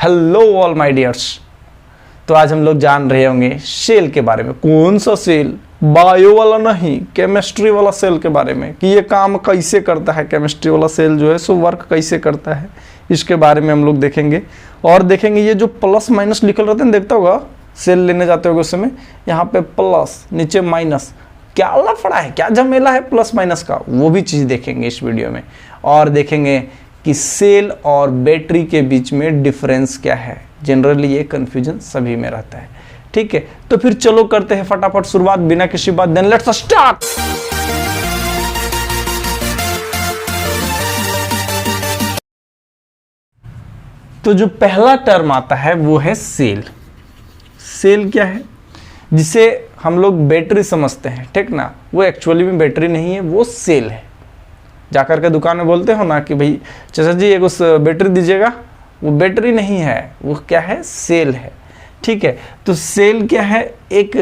Hello all my dears. तो आज हम लोग जान रहे होंगे सेल के बारे में। कौन सा सेल? बायो वाला नहीं, केमिस्ट्री वाला सेल के बारे में, कि ये काम कैसे करता है, केमिस्ट्री वाला सेल जो है सो वर्क कैसे करता है, इसके बारे में हम लोग देखेंगे। और देखेंगे ये जो प्लस माइनस लिखल रहते हैं, देखता होगा सेल लेने जाते होगे उस समय, यहाँ पे प्लस नीचे माइनस, क्या लफड़ा है, क्या झमेला है प्लस माइनस का, वो भी चीज़ देखेंगे इस वीडियो में। और देखेंगे कि सेल और बैटरी के बीच में डिफरेंस क्या है। जनरली ये कंफ्यूजन सभी में रहता है। ठीक है, तो फिर चलो करते हैं फटाफट शुरुआत बिना किसी बात। Then let's start. तो जो पहला टर्म आता है वो है सेल। सेल क्या है? जिसे हम लोग बैटरी समझते हैं, ठीक ना, वो एक्चुअली में बैटरी नहीं है, वो सेल है। जाकर के दुकान में बोलते हो ना कि भाई चाचा जी एक उस बैटरी दीजिएगा, वो बैटरी नहीं है, वो क्या है? सेल है। ठीक है, तो सेल क्या है? एक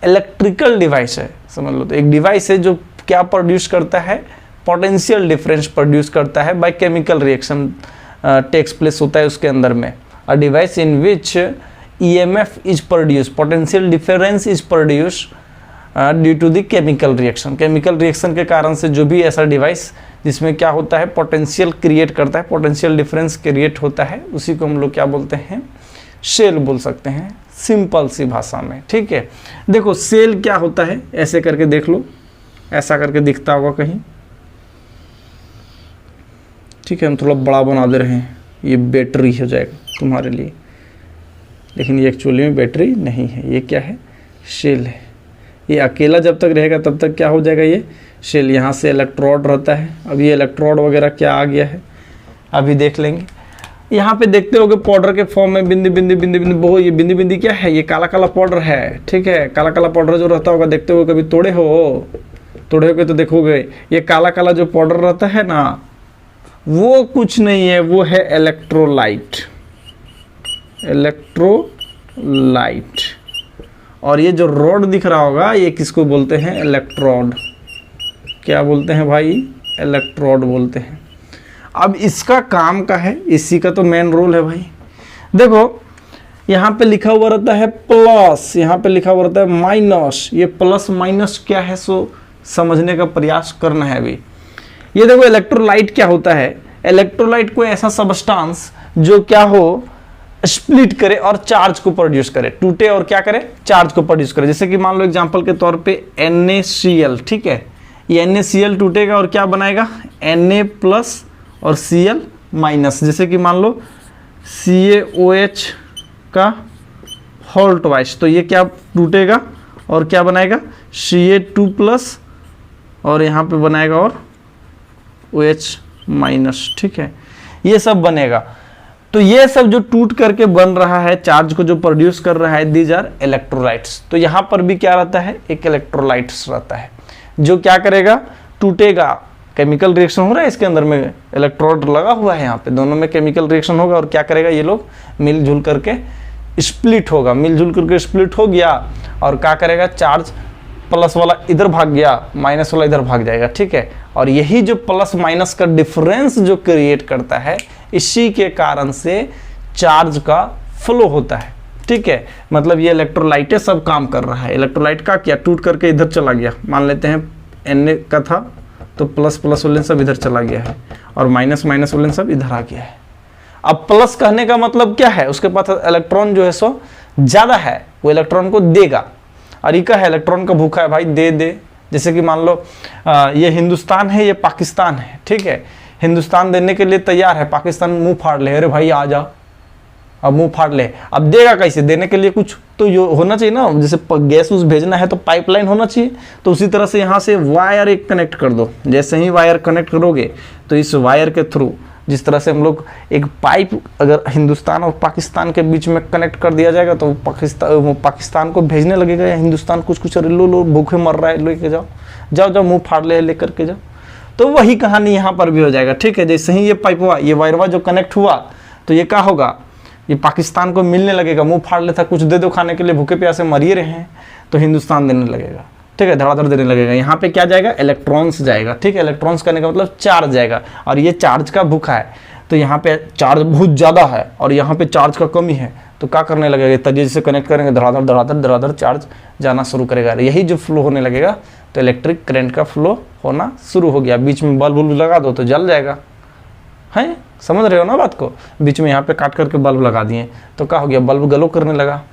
इलेक्ट्रिकल डिवाइस है, समझ लो। तो एक डिवाइस है जो क्या प्रोड्यूस करता है? पोटेंशियल डिफरेंस प्रोड्यूस करता है by chemical reaction takes place होता है उसके अंदर में। A device in which EMF is produce, potential difference is produce due to the chemical reaction. Chemical reaction के कारण से जो भी ऐसा डिवाइस जिसमें क्या होता है, पोटेंशियल क्रिएट करता है, पोटेंशियल डिफरेंस क्रिएट होता है, उसी को हम लोग क्या बोलते हैं? सेल बोल सकते हैं, सिंपल सी भाषा में। ठीक है, देखो सेल क्या होता है, ऐसे करके देख लो, ऐसा करके दिखता होगा कहीं। ठीक है, हम थोड़ा बड़ा बना दे रहे हैं, ये बैटरी हो जाएगा तुम्हारे लिए, लेकिन ये एक्चुअली में बैटरी नहीं है, ये क्या है? सेल है। ये अकेला जब तक रहेगा तब तक क्या हो जाएगा? ये सेल। यहाँ से इलेक्ट्रोड रहता है। अब ये इलेक्ट्रोड वगैरह क्या आ गया है अभी देख लेंगे। यहाँ पे देखते होगे पाउडर के फॉर्म में बिंदी बिंदी बिंदी बिंदी, वो ये बिंदी बिंदी क्या है? ये काला काला पाउडर है। ठीक है, काला काला पाउडर जो रहता होगा, देखते हो कभी तोड़े होगे तो देखोगे ये काला काला जो पाउडर रहता है ना, वो कुछ नहीं है, वो है इलेक्ट्रोलाइट। इलेक्ट्रोलाइट। और ये जो रॉड दिख रहा होगा, ये किसको बोलते हैं? इलेक्ट्रोड। क्या बोलते हैं भाई? इलेक्ट्रोड बोलते हैं। अब इसका काम का है, इसी का तो मेन रोल है भाई। देखो यहाँ पे लिखा हुआ रहता है प्लस, यहाँ पे लिखा हुआ रहता है माइनस। ये प्लस माइनस क्या है सो समझने का प्रयास करना है अभी। ये देखो इलेक्ट्रोलाइट क्या होता है? इलेक्ट्रोलाइट कोई ऐसा सबस्टांस जो क्या हो, स्प्लिट करे और चार्ज को प्रोड्यूस करे, टूटे और क्या करे? चार्ज को प्रोड्यूस करे। जैसे कि मान लो एग्जांपल के तौर पे NaCl। ठीक है, ये NaCl टूटेगा और क्या बनाएगा? Na प्लस और Cl माइनस। जैसे कि मान लो CaOH का होल ट्वाइस, तो ये क्या टूटेगा और क्या बनाएगा? Ca2 प्लस और यहाँ पे बनाएगा और OH माइनस। ठीक है, ये सब बनेगा। तो ये सब जो टूट करके बन रहा है, चार्ज को जो प्रोड्यूस कर रहा है, दीज आर इलेक्ट्रोलाइट्स। तो यहाँ पर भी क्या रहता है? एक इलेक्ट्रोलाइट्स रहता है जो क्या करेगा? टूटेगा। केमिकल रिएक्शन हो रहा है इसके अंदर में, इलेक्ट्रोड लगा हुआ है यहाँ पे, दोनों में केमिकल रिएक्शन होगा और क्या करेगा? ये लोग मिलजुल करके स्प्लिट होगा। मिलजुल करके स्प्लिट हो गया और क्या करेगा? चार्ज प्लस वाला इधर भाग गया, माइनस वाला इधर भाग जाएगा। ठीक है, और यही जो प्लस माइनस का डिफरेंस जो क्रिएट करता है, इसी के कारण से चार्ज का फ्लो होता है। ठीक है, मतलब ये इलेक्ट्रोलाइट सब काम कर रहा है। इलेक्ट्रोलाइट का क्या? टूट करके इधर चला गया, मान लेते हैं Na का था तो प्लस प्लस वाले सब इधर चला गया है और माइनस माइनस वाले सब इधर आ गया है। अब प्लस कहने का मतलब क्या है? उसके पास इलेक्ट्रॉन जो है सो ज़्यादा है, वो इलेक्ट्रॉन को देगा। अरिका है, इलेक्ट्रॉन का भूखा है भाई, दे। जैसे कि मान लो ये हिंदुस्तान है, ये पाकिस्तान है। ठीक है, हिंदुस्तान देने के लिए तैयार है, पाकिस्तान मुंह फाड़ ले, अरे भाई आ जा, अब मुंह फाड़ ले। अब देगा कैसे? देने के लिए कुछ तो ये होना चाहिए ना, जैसे गैस उस भेजना है तो पाइपलाइन होना चाहिए। तो उसी तरह से यहाँ से वायर एक कनेक्ट कर दो। जैसे ही वायर कनेक्ट करोगे तो इस वायर के थ्रू, जिस तरह से हम लोग एक पाइप अगर हिंदुस्तान और पाकिस्तान के बीच में कनेक्ट कर दिया जाएगा तो पाकिस्तान को भेजने लगेगा, या हिंदुस्तान कुछ लो भूखे मर रहा है, लेके जाओ मुँह फाड़ ले लेकर के जाओ। तो वही कहानी यहाँ पर भी हो जाएगा। ठीक है, जैसे ही ये पाइपवा, ये वायरवा जो कनेक्ट हुआ तो ये क्या होगा? ये पाकिस्तान को मिलने लगेगा, मुंह फाड़ लेता, कुछ दे दो खाने के लिए, भूखे प्यासे मर ही रहे हैं, तो हिंदुस्तान देने लगेगा। ठीक है, धड़ाधड़ देने लगेगा। यहाँ पे क्या जाएगा? इलेक्ट्रॉन्स जाएगा। ठीक है, इलेक्ट्रॉन्स करने का मतलब चार्ज जाएगा, और ये चार्ज का भूखा है। तो यहाँ पे चार्ज बहुत ज़्यादा है और यहाँ पे चार्ज का कमी है, तो क्या करने लगेगा, तजिए से कनेक्ट करेंगे धड़ाधड़ धड़ाधड़ धड़ाधड़ चार्ज जाना शुरू करेगा, यही जो फ्लो होने लगेगा तो इलेक्ट्रिक करंट का फ्लो होना शुरू हो गया। बीच में बल्ब लगा दो तो जल जाएगा, है, समझ रहे हो ना बात को। बीच में यहाँ पे काट करके बल्ब लगा दिए तो क्या हो गया, बल्ब ग्लो करने लगा।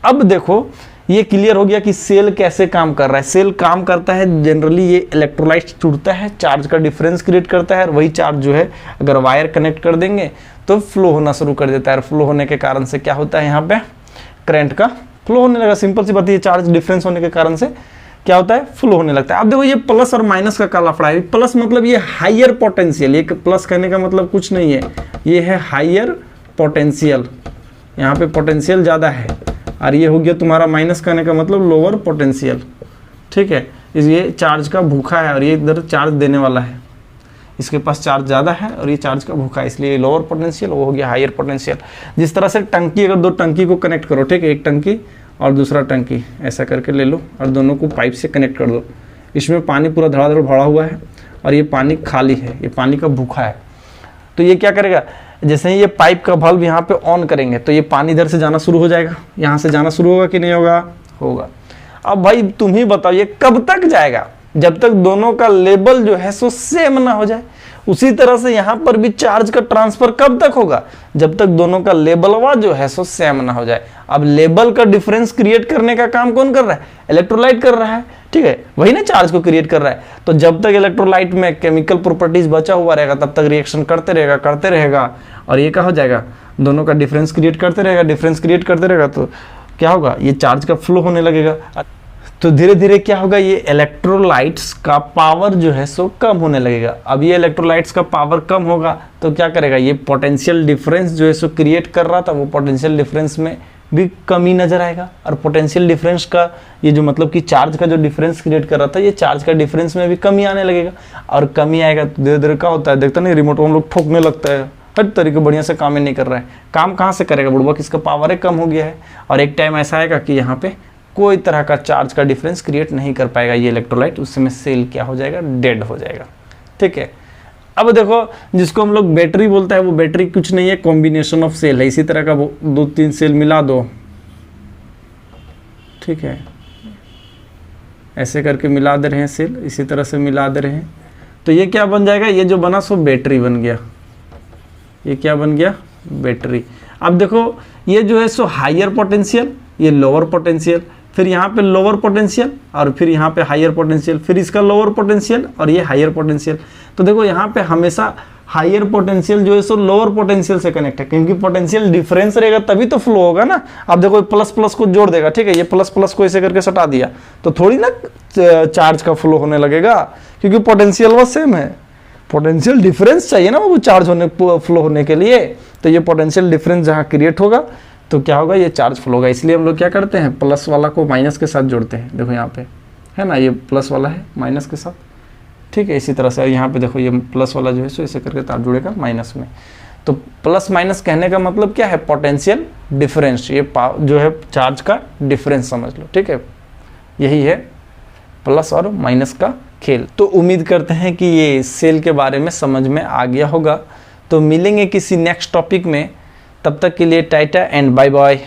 अब देखो ये क्लियर हो गया कि सेल कैसे काम कर रहा है। सेल काम करता है जनरली, ये इलेक्ट्रोलाइट छूटता है, चार्ज का डिफरेंस क्रिएट करता है और वही चार्ज जो है अगर वायर कनेक्ट कर देंगे तो फ्लो होना शुरू कर देता है। और फ्लो होने के कारण से क्या होता है, यहाँ पे करंट का फ्लो होने लगा। सिंपल सी बात है, चार्ज डिफरेंस होने के कारण से क्या होता है, फ्लो होने लगता है। अब देखो ये प्लस और माइनस का काला फड़ा है। प्लस मतलब ये हायर पोटेंशियल, ये प्लस कहने का मतलब कुछ नहीं है, ये है हायर पोटेंशियल, यहाँ पे पोटेंशियल ज़्यादा है। और ये हो गया तुम्हारा माइनस कहने का मतलब लोअर पोटेंशियल, ठीक है। ये चार्ज का भूखा है और ये इधर चार्ज देने वाला है, इसके पास चार्ज ज़्यादा है और ये चार्ज का भूखा है, इसलिए लोअर पोटेंशियल, वो हो गया हायर पोटेंशियल। जिस तरह से टंकी, अगर दो टंकी को कनेक्ट करो, ठीक है, एक टंकी और दूसरा टंकी ऐसा करके ले लो और दोनों को पाइप से कनेक्ट कर दो। इसमें पानी पूरा धड़ाधड़ भरा हुआ है और ये पानी खाली है, ये पानी का भूखा है। तो ये क्या करेगा, जैसे ही ये पाइप का वाल्व यहाँ पे ऑन करेंगे तो ये पानी इधर से जाना शुरू हो जाएगा, यहाँ से जाना शुरू होगा कि नहीं होगा, होगा। अब भाई तुम ही बताओ ये कब तक जाएगा, जब तक दोनों का लेवल जो है सो सेम ना हो जाए। उसी तरह से यहाँ पर भी चार्ज का ट्रांसफर कब तक होगा, जब तक दोनों का लेवलवा जो है सो सेम ना हो जाए। अब लेवल का डिफरेंस क्रिएट करने का काम कौन कर रहा है, इलेक्ट्रोलाइट कर रहा है, ठीक है, वही ना चार्ज को क्रिएट कर रहा है। तो जब तक इलेक्ट्रोलाइट में केमिकल प्रॉपर्टीज बचा हुआ रहेगा तब तक रिएक्शन करते रहेगा और ये क्या हो जाएगा, दोनों का डिफरेंस क्रिएट करते रहेगा, डिफरेंस क्रिएट करते रहेगा तो क्या होगा, ये चार्ज का फ्लो होने लगेगा। तो धीरे धीरे क्या होगा, ये इलेक्ट्रोलाइट्स का पावर जो है सो कम होने लगेगा। अब ये इलेक्ट्रोलाइट्स का पावर कम होगा तो क्या करेगा, ये पोटेंशियल डिफरेंस जो है सो क्रिएट कर रहा था वो पोटेंशियल डिफरेंस में भी कमी नजर आएगा। और पोटेंशियल डिफरेंस का ये जो मतलब कि चार्ज का जो डिफरेंस क्रिएट कर रहा था, ये चार्ज का डिफरेंस में भी कमी आने लगेगा। और कमी आएगा तो धीरे धीरे क्या होता है, देखता नहीं रिमोट हम लोग ठोकने लगता है, हर तरीके बढ़िया से काम ही नहीं कर रहा है। काम कहाँ से करेगा बुढ़वा, किसका पावर है कम हो गया है। और एक टाइम ऐसा आएगा कि यहाँ पे कोई तरह का चार्ज का डिफरेंस क्रिएट नहीं कर पाएगा ये इलेक्ट्रोलाइट, उस समय सेल क्या हो जाएगा, डेड हो जाएगा, ठीक है। अब देखो जिसको हम लोग बैटरी बोलता है, वो बैटरी कुछ नहीं है, कॉम्बिनेशन ऑफ सेल है। इसी तरह का 2-3 सेल मिला दो, ठीक है, ऐसे करके मिला दे रहे हैं सेल, इसी तरह से मिला दे रहे हैं तो ये क्या बन जाएगा, ये जो बना सो बैटरी बन गया। ये क्या बन गया, बैटरी। अब देखो ये जो है सो हायर पोटेंशियल, ये लोअर पोटेंशियल, फिर यहाँ पे लोअर पोटेंशियल और फिर यहाँ पे हायर पोटेंशियल, फिर इसका लोअर पोटेंशियल और ये हायर पोटेंशियल। तो देखो यहाँ पे हमेशा हायर पोटेंशियल जो है सो लोअर पोटेंशियल से कनेक्ट है, क्योंकि पोटेंशियल डिफरेंस रहेगा तभी तो फ्लो होगा ना। अब देखो प्लस प्लस को जोड़ देगा, ठीक है, ये प्लस प्लस को ऐसे करके सटा दिया तो थोड़ी ना चार्ज का फ्लो होने लगेगा, क्योंकि पोटेंशियल वो सेम है। पोटेंशियल डिफरेंस चाहिए ना वो चार्ज होने फ्लो होने के लिए, तो ये पोटेंशियल डिफरेंस जहाँ क्रिएट होगा तो क्या होगा, ये चार्ज फ्लो होगा। इसलिए हम लोग क्या करते हैं, प्लस वाला को माइनस के साथ जोड़ते हैं। देखो यहाँ पे है ना, ये प्लस वाला है माइनस के साथ, ठीक है। इसी तरह से यहाँ पे देखो ये प्लस वाला जो है सो ऐसे करके तार जुड़ेगा माइनस में। तो प्लस माइनस कहने का मतलब क्या है, पोटेंशियल डिफरेंस, ये जो है चार्ज का डिफरेंस समझ लो, ठीक है। यही है प्लस और माइनस का खेल। तो उम्मीद करते हैं कि ये सेल के बारे में समझ में आ गया होगा। तो मिलेंगे किसी नेक्स्ट टॉपिक में, तब तक के लिए टाटा एंड बाय बाय।